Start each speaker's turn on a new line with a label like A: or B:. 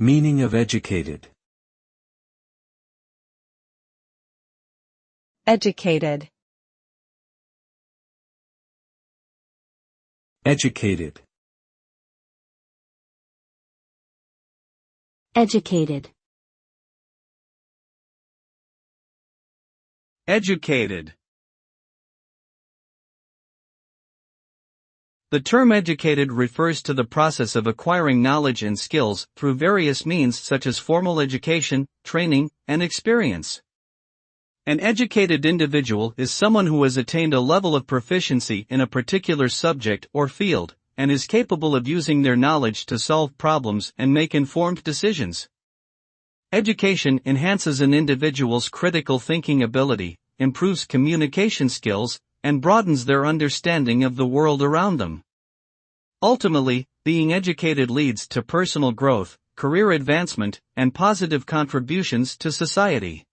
A: Meaning of educated.
B: Educated.
A: Educated.
C: Educated.
D: Educated. The term educated refers to the process of acquiring knowledge and skills through various means such as formal education, training, and experience. An educated individual is someone who has attained a level of proficiency in a particular subject or field, and is capable of using their knowledge to solve problems and make informed decisions. Education enhances an individual's critical thinking ability, improves communication skills, and broadens their understanding of the world around them. Ultimately, being educated leads to personal growth, career advancement, and positive contributions to society.